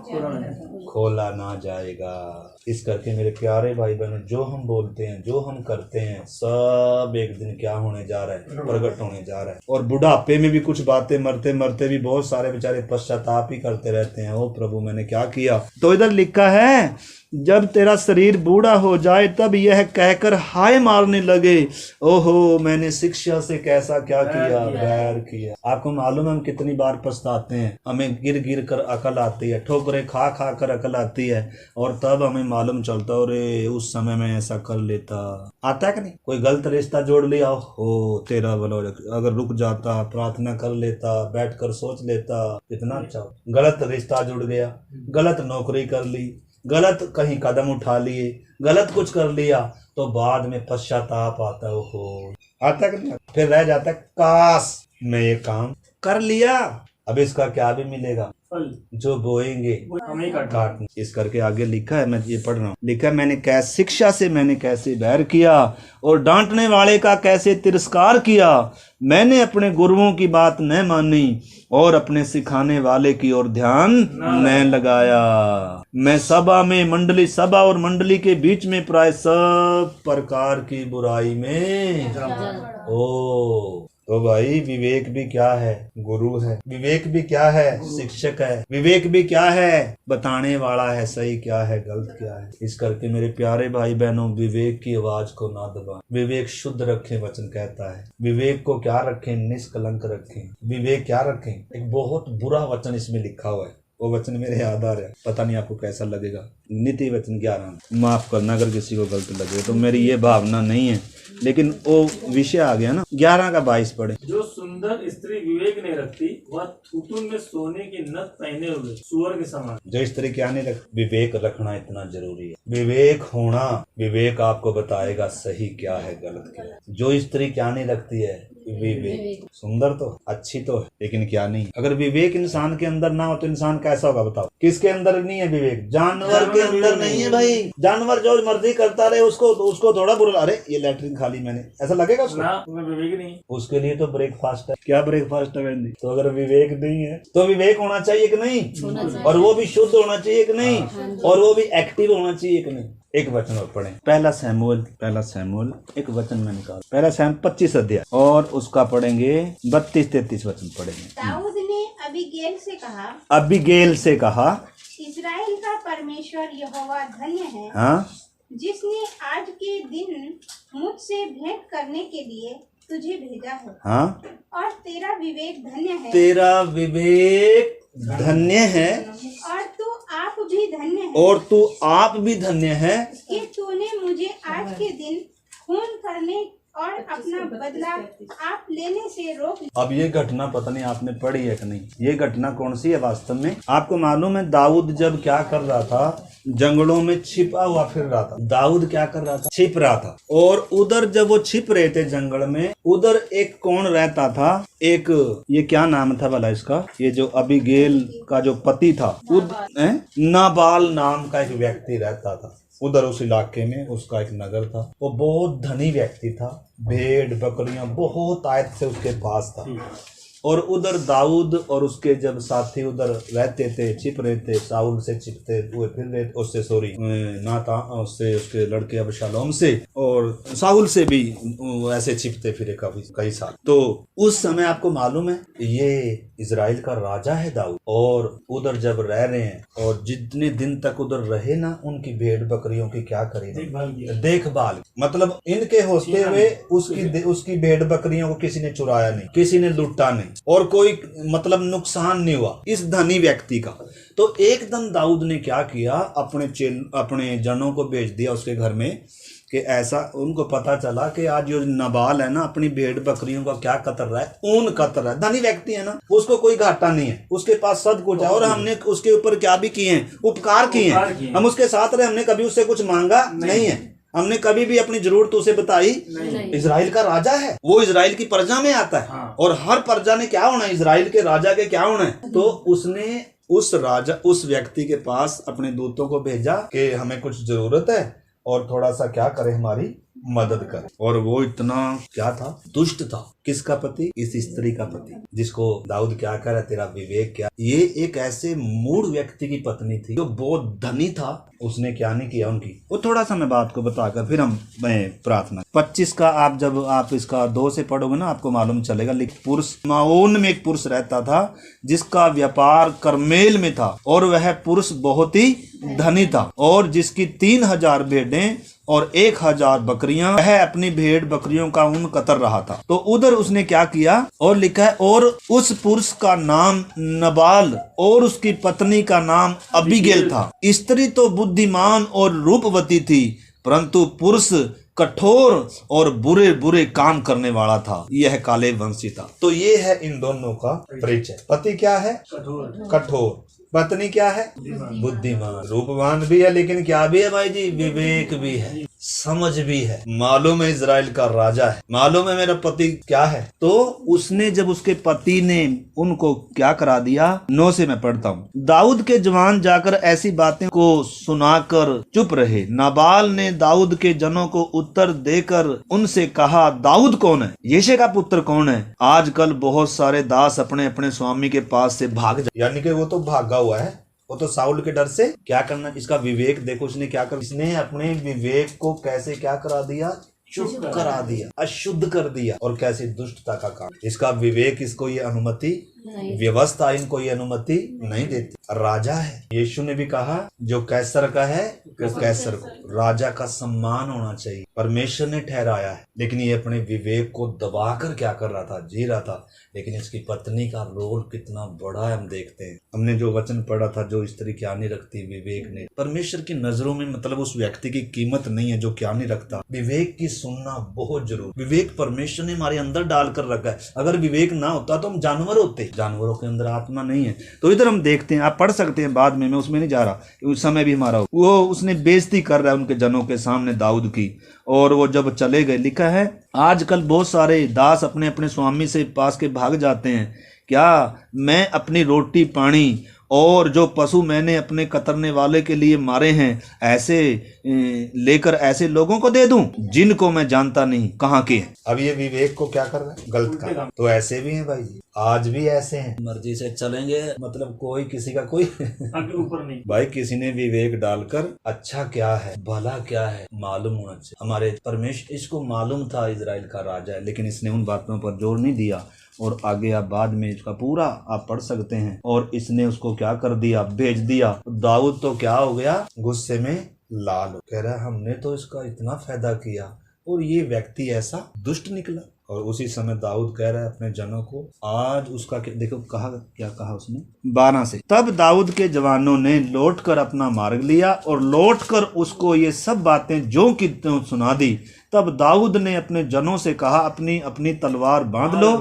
खोला ना जाएगा। इस करके मेरे प्यारे भाई बहनों, जो हम बोलते हैं, जो हम करते हैं, सब एक दिन क्या होने जा रहा है, प्रकट होने जा रहा है। और बुढ़ापे में भी कुछ बातें, मरते मरते भी बहुत सारे बेचारे पश्चाताप ही करते रहते हैं, ओ प्रभु मैंने क्या किया। तो इधर लिखा है जब तेरा शरीर बूढ़ा हो जाए तब यह कहकर हाय मारने लगे, ओहो मैंने शिक्षा से कैसा क्या किया, बैर किया। आपको मालूम है हम कितनी बार पछताते हैं, हमें गिर गिर कर अकल आती है, ठोकरें खा खा कर अकल आती है, और तब हमें मालूम चलता है अरे उस समय में ऐसा कर लेता। आता है कि नहीं, कोई गलत रिश्ता जोड़ लिया, हो तेरा भला, अगर रुक जाता, प्रार्थना कर लेता, बैठ कर सोच लेता, कितना अच्छा। गलत रिश्ता जुड़ गया, गलत नौकरी कर ली, गलत कहीं कदम उठा लिए, गलत कुछ कर लिया, तो बाद में पश्चाताप आता है, हो आता कि नहीं, फिर रह जाता है काश मैं ये काम कर लिया, अब इसका क्या भी मिलेगा, जो बोएंगे हमें काटना। इस करके आगे लिखा है, मैं ये पढ़ रहा हूँ, लिखा है मैंने कैसे शिक्षा से मैंने कैसे बैर किया और डांटने वाले का कैसे तिरस्कार किया, मैंने अपने गुरुओं की बात न मानी और अपने सिखाने वाले की ओर ध्यान न लगाया। मैं सभा में सभा और मंडली के बीच में प्राय सब प्रकार की बुराई में तो भाई विवेक भी क्या है, गुरु है, विवेक भी क्या है, शिक्षक है, विवेक भी क्या है, बताने वाला है, सही क्या है गलत क्या है। इस करके मेरे प्यारे भाई बहनों, विवेक की आवाज को ना दबाएं, विवेक शुद्ध रखें, वचन कहता है। विवेक को क्या रखें, निष्कलंक रखें। विवेक क्या रखें, एक बहुत बुरा वचन इसमें लिखा हुआ है, वो वचन मेरे याद आ रहा है, पता नहीं आपको कैसा लगेगा। नीति वचन 11, माफ करना अगर किसी को गलत लगे, तो मेरी ये भावना नहीं है, लेकिन वो विषय आ गया ना। 11 का 22 पढ़े। जो सुंदर स्त्री विवेक नहीं रखती वह थूथुन में सोने की नथ पहने हुए सुअर के समान। जो स्त्री क्या नहीं रख, विवेक रखना इतना जरूरी है। विवेक होना, विवेक आपको बताएगा सही क्या है गलत क्या है। जो स्त्री क्या नहीं रखती है, विवेक। सुंदर तो अच्छी तो है, लेकिन क्या नहीं। अगर विवेक इंसान के अंदर ना हो तो इंसान कैसा होगा बताओ? किसके अंदर नहीं है विवेक? जानवर के अंदर नहीं है भाई। जानवर जो मर्जी करता रहे, उसको थोड़ा बुरा, अरे ये लैट्रिन खाली मैंने, ऐसा लगेगा उसको? ना, विवेक नहीं। उसके लिए तो ब्रेकफास्ट है। क्या ब्रेकफास्ट है बहन? तो अगर विवेक नहीं है तो विवेक होना चाहिए कि नहीं? और वो भी शुद्ध होना चाहिए कि नहीं? और वो भी एक्टिव होना चाहिए कि नहीं? एक वचन और पढ़ें, पहला सैमुएल एक वचन में निकाल, पहला सैमुएल 25 अध्याय और उसका पढ़ेंगे 32-33 वचन पढ़ेंगे। दाऊद ने अबीगैल से कहा, इस्राएल का परमेश्वर यहोवा धन्य है, हाँ, जिसने आज के दिन मुझसे भेंट करने के लिए तुझे भेजा है। हाँ, और तेरा विवेक धन्य है, तेरा विवेक धन्य है, और तू आप भी धन्य है, और तू आप भी धन्य है कि तूने मुझे आज के दिन खून करने और अपना बदला आप लेने से रोक लिया। अब ये घटना पता नहीं आपने पढ़ी है कि नहीं? ये घटना कौन सी है वास्तव में? आपको मालूम है दाऊद जब क्या कर रहा था? जंगलों में छिपा हुआ फिर रहा था। दाऊद क्या कर रहा था? छिप रहा था। और उधर जब वो छिप रहे थे जंगल में, उधर एक कौन रहता था? एक, ये क्या नाम था भला इसका? ये जो अबीगैल का जो पति था, नाबाल नाम का एक व्यक्ति रहता था उधर उस इलाके में। उसका एक नगर था, वो बहुत धनी व्यक्ति था, भेड़ बकरियां बहुत आयत से उसके पास था। और उधर दाऊद और उसके जब साथी उधर रहते थे, छिप रहे थे, साउल से छिपते हुए फिर रहे, उससे सॉरी नाता उससे, उसके लड़के अबशालोम से, और साउल से भी ऐसे छिपते फिरे कई साल। तो उस समय आपको मालूम है ये इजराइल का राजा है दाऊद, और उधर जब रह रहे हैं और जितने दिन तक उधर रहे ना, उनकी भेड़ बकरियों की क्या करें? देखभाल। मतलब इनके होते हुए उसकी भेड़ बकरियों को किसी ने चुराया नहीं, किसी ने लूटा नहीं, और कोई मतलब नुकसान नहीं हुआ इस धनी व्यक्ति का। तो एकदम दाऊद ने क्या किया? अपने जनों को भेज दिया उसके घर में कि ऐसा, उनको पता चला कि आज जो नबाल है ना, अपनी भेड़ बकरियों का क्या कतर रहा है, ऊन कतर रहा है। धनी व्यक्ति है ना, उसको कोई घाटा नहीं है, उसके पास सब कुछ है, और हमने उसके ऊपर क्या भी किए हैं? उपकार किए हैं। हम उसके साथ रहे, हमने कभी उससे कुछ मांगा नहीं है, हमने कभी भी अपनी जरूरत उसे बताई नहीं। इजराइल का राजा है, वो इजराइल की प्रजा में आता है। हाँ। और हर प्रजा ने क्या होना है? इजराइल के राजा के क्या होना है? तो उसने उस व्यक्ति के पास अपने दूतों को भेजा कि हमें कुछ जरूरत है और थोड़ा सा क्या करे, हमारी मदद करे। और वो इतना क्या था? दुष्ट था। किसका पति? इस स्त्री का पति, जिसको दाऊद क्या कह रहा है? तेरा विवेक क्या? ये एक ऐसे मूढ़ व्यक्ति की पत्नी थी जो बहुत धनी था, उसने क्या नहीं किया उनकी। वो थोड़ा सा मैं बात को बताकर फिर मैं प्रार्थना 25 का आप जब आप इसका 2 से पढ़ोगे ना, आपको मालूम चलेगा। लेकिन पुरुष माओन में एक पुरुष रहता था जिसका व्यापार करमेल में था, और वह पुरुष बहुत ही धनी था, और जिसकी 3000 भेड़ें और 1000 बकरियां, वह अपनी भेड़ बकरियों का ऊन कतर रहा था। तो उधर उसने क्या किया? और लिखा है, और उस पुरुष का नाम नबाल और उसकी पत्नी का नाम अबीगैल था। स्त्री तो बुद्धिमान और रूपवती थी, परंतु पुरुष कठोर और बुरे बुरे काम करने वाला था। यह काले वंशी था। तो ये है इन दोनों का परिचय। पति क्या है? कठोर। पत्नी क्या है? बुद्धिमान। रूपवान भी है, लेकिन क्या भी है भाई जी? विवेक भी है, समझ भी है। मालूम है इजराइल का राजा है, मालूम है मेरा पति क्या है। तो उसने जब उसके पति ने उनको क्या करा दिया, 9 से मैं पढ़ता हूँ। दाऊद के जवान जाकर ऐसी बातें को सुनाकर चुप रहे। नाबाल ने दाऊद के जनों को उत्तर देकर उनसे कहा, दाऊद कौन है? यिशै का पुत्र कौन है? आजकल बहुत सारे दास अपने अपने स्वामी के पास से भाग जाते, यानी कि वो तो भागा हुआ है, वो तो साउल के डर से। क्या करना? इसका विवेक देखो उसने क्या कर, इसने अपने विवेक को कैसे क्या करा दिया? चुप करा दिया, अशुद्ध कर दिया। और कैसी दुष्टता का काम। इसका विवेक इसको ये अनुमति, व्यवस्था इनको ये अनुमति नहीं देती। राजा है, यीशु ने भी कहा जो कैसर का है वो कैसर को, राजा का सम्मान होना चाहिए, परमेश्वर ने ठहराया है। लेकिन ये अपने विवेक को दबाकर क्या कर रहा था? जी रहा था। लेकिन इसकी पत्नी का रोल कितना बड़ा है हम देखते हैं। हमने जो वचन पढ़ा था, जो स्त्री क्या नहीं रखती, विवेक ने। परमेश्वर की नजरों में मतलब उस व्यक्ति की कीमत नहीं है जो क्या नहीं रखता। विवेक की सुनना बहुत जरूरी। विवेक परमेश्वर ने हमारे अंदर डालकर रखा है। अगर विवेक ना होता तो हम जानवर होते। जानवरों के अंदर आत्मा नहीं है। तो इधर हम देखते हैं, आप पढ़ सकते हैं बाद में, मैं उसमें नहीं जा रहा, उस समय भी हमारा वो उसने बेइज्जती कर रहा है उनके जनों के सामने दाऊद की। और वो जब चले गए, लिखा है आजकल बहुत सारे दास अपने अपने स्वामी से पास के भाग जाते हैं, क्या मैं अपनी रोटी पानी और जो पशु मैंने अपने कतरने वाले के लिए मारे हैं ऐसे लेकर ऐसे लोगों को दे दूं जिनको मैं जानता नहीं कहाँ के हैं। अब ये विवेक को क्या कर रहा है, गलत काम। तो ऐसे भी हैं भाई जी, आज भी ऐसे हैं, मर्जी से चलेंगे, मतलब कोई किसी का कोई आगे ऊपर नहीं। भाई किसी ने विवेक डालकर अच्छा क्या है भला क्या है मालूम होना चाहिए। हमारे परमेश्वर इसको मालूम था इजराइल का राजा है, लेकिन इसने उन बातों पर जोर नहीं दिया। और आगे आप बाद में इसका पूरा आप पढ़ सकते हैं। और इसने उसको क्या कर दिया, भेज दिया। दाऊद तो क्या हो गया, गुस्से में लाल हो, कह रहा हमने तो इसका इतना फायदा किया और ये व्यक्ति ऐसा दुष्ट निकला। और उसी समय दाऊद कह रहा है अपने जनों को, आज उसका देखो कहा क्या कहा उसने 12 से, तब दाऊद के जवानों ने लौटकर अपना मार्ग लिया और लौटकर उसको ये सब बातें जो की त्यों सुना दी। तब दाऊद ने अपने जनों से कहा अपनी अपनी तलवार बांध लो।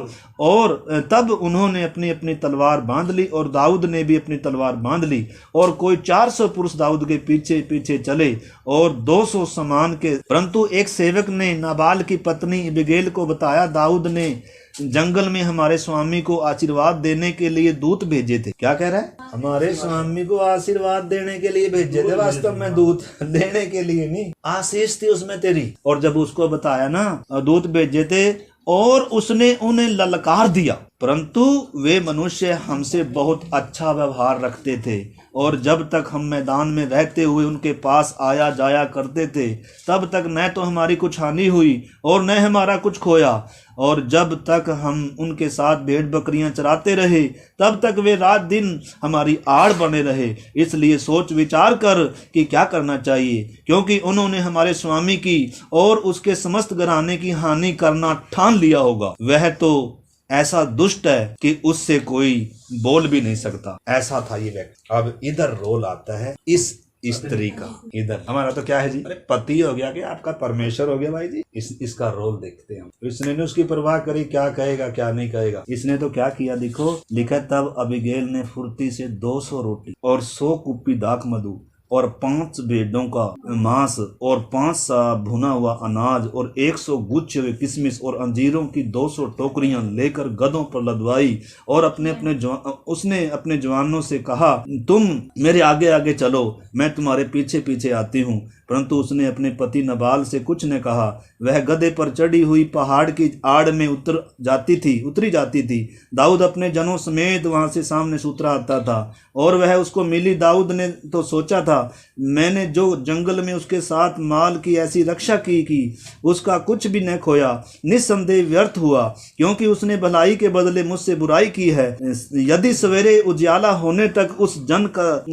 और तब उन्होंने अपनी अपनी तलवार बांध ली और दाऊद ने भी अपनी तलवार बांध ली। और कोई 400 पुरुष दाऊद के पीछे पीछे चले और 200 समान के। परंतु एक सेवक ने नाबाल की पत्नी अबीगैल को बताया, दाऊद ने जंगल में हमारे स्वामी को आशीर्वाद देने के लिए दूत भेजे थे। क्या कह रहा है, हमारे स्वामी को आशीर्वाद देने के लिए भेजे थे, वास्तव में दूत देने के लिए नहीं, आशीष थी उसमें तेरी। और जब उसको बताया ना दूत भेजे थे और उसने उन्हें ललकार दिया, परंतु वे मनुष्य हमसे बहुत अच्छा व्यवहार रखते थे और जब तक हम मैदान में रहते हुए उनके पास आया जाया करते थे तब तक न तो हमारी कुछ हानि हुई और न हमारा कुछ खोया। और जब तक हम उनके साथ भेड़ बकरियां चराते रहे तब तक वे रात दिन हमारी आड़ बने रहे। इसलिए सोच विचार कर कि क्या करना चाहिए, क्योंकि उन्होंने हमारे स्वामी की और उसके समस्त घराने की हानि करना ठान लिया होगा। वह तो ऐसा दुष्ट है कि उससे कोई बोल भी नहीं सकता। ऐसा था ये व्यक्ति। अब इधर रोल आता है इस स्त्री का। इधर हमारा तो क्या है जी, अरे पति हो गया कि आपका परमेश्वर हो गया भाई जी। इसका रोल देखते हैं हम। इसने ने उसकी परवाह करी, क्या कहेगा क्या नहीं कहेगा। इसने तो क्या किया देखो, लिखा तब अबीगैल ने फुर्ती से 200 रोटी और 100 कुप्पी दाख मधु और 5 भेड़ों का मांस और 5 सा भुना हुआ अनाज और 100 गुच्छे हुए किशमिश और अंजीरों की 200 टोकरियां लेकर गधों पर लदवाई। और उसने अपने जवानों से कहा, तुम मेरे आगे आगे चलो, मैं तुम्हारे पीछे पीछे आती हूँ। परंतु उसने अपने पति नबाल से कुछ न कहा। वह गधे पर चढ़ी हुई पहाड़ की आड़ में उतरी जाती थी। दाऊद अपने जनों समेत वहां से सामने से उतरा आता था और वह उसको मिली। दाऊद ने तो सोचा था, मैंने जो जंगल में उसके साथ माल की ऐसी रक्षा की उसका कुछ भी न खोया। निस्संदेह व्यर्थ हुआ, क्योंकि उसने भलाई के बदले मुझसे बुराई की है। यदि सवेरे उजियाला होने तक उस जन का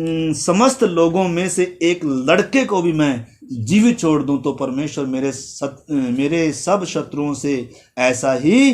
समस्त लोगों में से एक लड़के को भी मैं जीवित छोड़ दूं तो परमेश्वर मेरे सब शत्रुओं से ऐसा ही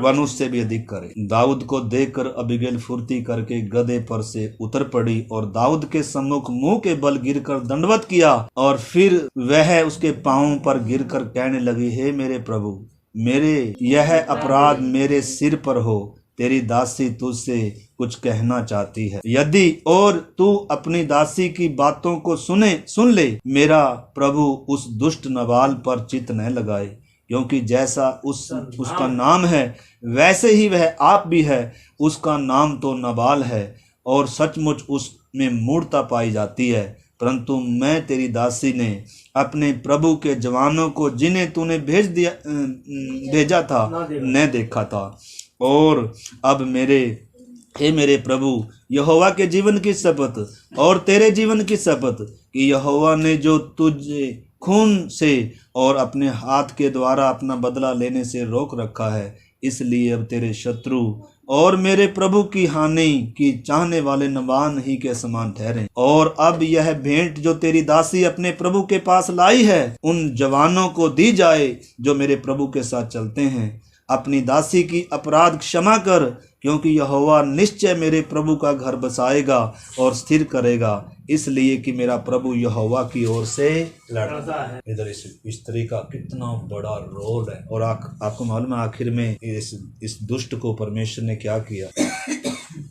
मनुष्य से भी अधिक करे। दाऊद को देखकर अबीगैल फुर्ती करके गधे पर से उतर पड़ी और दाऊद के सम्मुख मुंह के बल गिरकर दंडवत किया। और फिर वह उसके पांवों पर गिरकर कहने लगी, हे मेरे प्रभु, मेरे यह अपराध मेरे सिर पर हो। तेरी दासी तुझसे कुछ कहना चाहती है। यदि और तू अपनी दासी की बातों को सुन ले, मेरा प्रभु उस दुष्ट नबाल पर चित्त न लगाए, क्योंकि जैसा उसका नाम है वैसे ही वह आप भी है। उसका नाम तो नबाल है और सचमुच उसमें मूढ़ता पाई जाती है। परंतु मैं तेरी दासी ने अपने प्रभु के जवानों को जिन्हें तूने भेजा था न देखा था। और अब मेरे प्रभु, यहोवा के जीवन की शपथ और तेरे जीवन की शपथ कि यहोवा ने जो तुझे खून से और अपने हाथ के द्वारा अपना बदला लेने से रोक रखा है, इसलिए अब तेरे शत्रु और मेरे प्रभु की हानि की चाहने वाले नबाल ही के समान ठहरे। और अब यह भेंट जो तेरी दासी अपने प्रभु के पास लाई है उन जवानों को दी जाए जो मेरे प्रभु के साथ चलते हैं। अपनी दासी की अपराध क्षमा कर, क्योंकि यहोवा निश्चय मेरे प्रभु का घर बसाएगा और स्थिर करेगा, इसलिए कि मेरा प्रभु यहोवा की ओर से लड़ता है। इधर इस स्त्री का कितना बड़ा रोल है। और आपको मालूम है आखिर में इस दुष्ट को परमेश्वर ने क्या किया।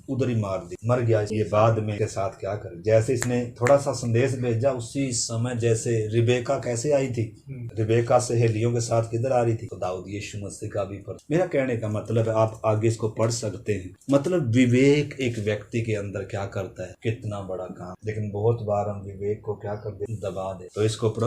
उधर ही मार दी, मर गया। ये बाद में के साथ क्या करे, जैसे इसने थोड़ा सा संदेश भेजा उसी समय जैसे रिबेका कैसे आई थी, रिबेका सहेलियों के साथ किधर आ रही थी, तो दाऊद यीशु मसीह का भी फर्ज। मेरा कहने का मतलब है, आप आगे इसको पढ़ सकते हैं, मतलब विवेक एक व्यक्ति के अंदर क्या करता है, कितना बड़ा काम। लेकिन बहुत बार हम विवेक को क्या कर दे, दबा दे। तो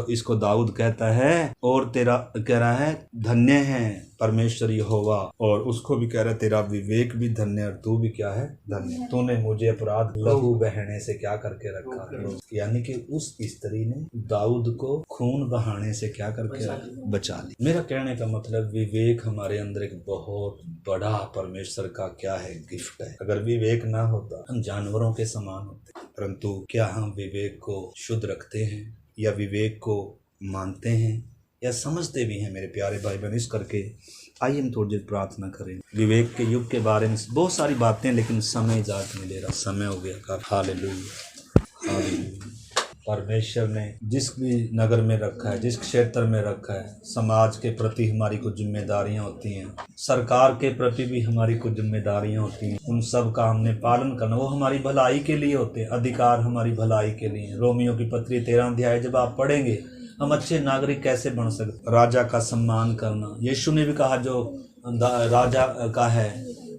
इसको दाऊद कहता है, और तेरा कह रहा है धन्य है परमेश्वर यहोवा, और उसको भी कह रहा है तेरा विवेक भी धन्य, और तू भी क्या है धन्य, तूने मुझे अपराध लहू बहने से क्या करके रखा है। यानी कि उस स्त्री ने दाऊद को खून बहाने से क्या करके बचा लिया। मेरा कहने का मतलब विवेक हमारे अंदर एक बहुत बड़ा परमेश्वर का क्या है गिफ्ट है। अगर विवेक ना होता हम जानवरों के समान होते, परंतु क्या हम विवेक को शुद्ध रखते हैं या विवेक को मानते हैं या समझते भी हैं। मेरे प्यारे भाई बहन, इस करके आइए हम थोड़ी देर प्रार्थना करें। विवेक के युग के बारे में बहुत सारी बातें, लेकिन समय इजाज़त नहीं दे रहा, समय हो गया का। Hallelujah hallelujah. परमेश्वर ने जिस भी नगर में रखा है, जिस क्षेत्र में रखा है, समाज के प्रति हमारी कुछ जिम्मेदारियां होती हैं, सरकार के प्रति भी हमारी कुछ जिम्मेदारियां होती हैं। उन सब का हमने पालन करना, वो हमारी भलाई के लिए होते हैं, अधिकार हमारी भलाई के लिए। रोमियो की पत्री 13 अध्याय जब आप पढ़ेंगे, हम अच्छे नागरिक कैसे बन सकते। राजा का सम्मान करना, यीशु ने भी कहा जो राजा का है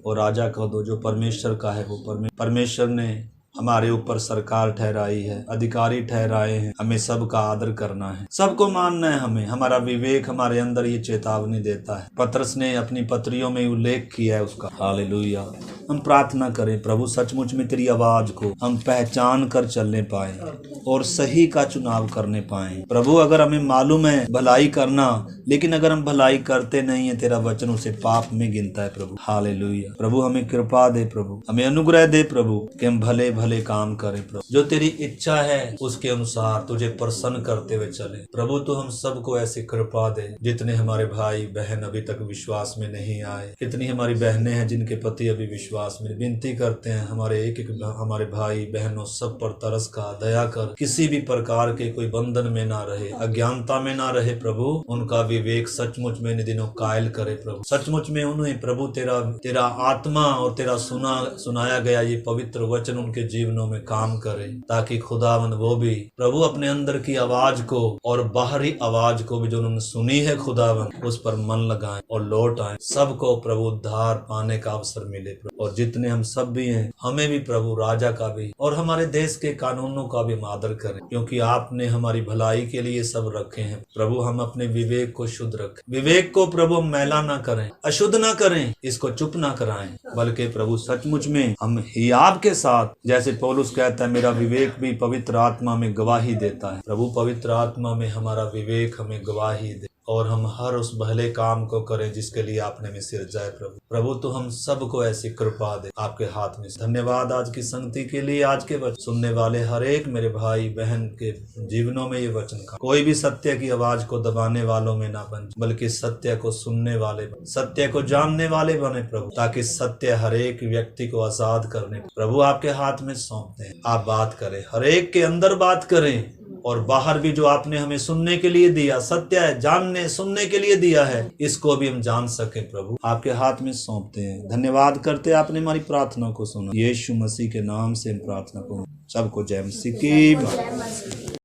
वो राजा को दो, जो परमेश्वर का है वो परमेश्वर ने हमारे ऊपर सरकार ठहराई है, अधिकारी ठहराए हैं, हमें सबका आदर करना है, सबको मानना है हमें। हमारा विवेक हमारे अंदर ये चेतावनी देता है। पतरस ने अपनी पत्रियों में उल्लेख किया है उसका। हालेलुया। हम प्रार्थना करें प्रभु सचमुच में तेरी आवाज को हम पहचान कर चलने पाए और सही का चुनाव करने पाए। प्रभु अगर हमें मालूम है भलाई करना, लेकिन अगर हम भलाई करते नहीं है, तेरा वचन उसे पाप में गिनता है प्रभु। हालेलुया। प्रभु हमें कृपा दे, प्रभु हमें अनुग्रह दे प्रभु, कि हम भले भले काम करें प्रभु, जो तेरी इच्छा है उसके अनुसार तुझे प्रसन्न करते हुए चले। प्रभु तो हम सबको ऐसी कृपा दे। जितने हमारे भाई बहन अभी तक विश्वास में नहीं आए, कितनी हमारी बहनें हैं जिनके पति अभी विश्वास में, विनती करते हैं हमारे एक हमारे भाई बहनों सब पर तरस का दया कर, किसी भी प्रकार के कोई बंधन में ना रहे, अज्ञानता में ना रहे प्रभु। उनका विवेक सचमुच में इन दिनों कायल करे प्रभु। सचमुच में उन्हें प्रभु तेरा आत्मा और तेरा सुनाया गया ये पवित्र वचन उनके जीवनों में काम करे, ताकि खुदावंद वो भी प्रभु अपने अंदर की आवाज को और बाहरी आवाज को भी जो उन्होंने सुनी है खुदावंद, उस पर मन लगाएं और लौट आए। सबको प्रभु उद्धार पाने का अवसर मिले प्रभु। और जितने हम सब भी हैं, हमें भी प्रभु राजा का भी और हमारे देश के कानूनों का भी आदर करें, क्योंकि आपने हमारी भलाई के लिए सब रखे हैं प्रभु। हम अपने विवेक को शुद्ध रखें, विवेक को प्रभु मैला ना करें, अशुद्ध ना करें, इसको चुप ना कराएं, बल्कि प्रभु सचमुच में हम हियाब के साथ, जैसे पौलुस कहता है मेरा विवेक भी पवित्र आत्मा में गवाही देता है। प्रभु पवित्र आत्मा में हमारा विवेक हमें गवाही दे और हम हर उस भले काम को करें जिसके लिए आपने हमें सिरजाए प्रभु। प्रभु तो हम सबको ऐसी कृपा दे। आपके हाथ में धन्यवाद आज की संगति के लिए, आज के वचन सुनने वाले हर एक मेरे भाई बहन के जीवनों में ये वचन का कोई भी सत्य की आवाज को दबाने वालों में ना बन, बल्कि सत्य को सुनने वाले, सत्य को जानने वाले बने प्रभु, ताकि सत्य हर एक व्यक्ति को आजाद करने प्रभु आपके हाथ में सौंपते हैं। आप बात करें, हर एक के अंदर बात करें और बाहर भी जो आपने हमें सुनने के लिए दिया, सत्य है जानने सुनने के लिए दिया है, इसको भी हम जान सके प्रभु। आपके हाथ में सौंपते हैं। धन्यवाद करते हैं आपने हमारी प्रार्थना को सुना। यीशु मसीह के नाम से हम प्रार्थना को सबको जय मसीह की।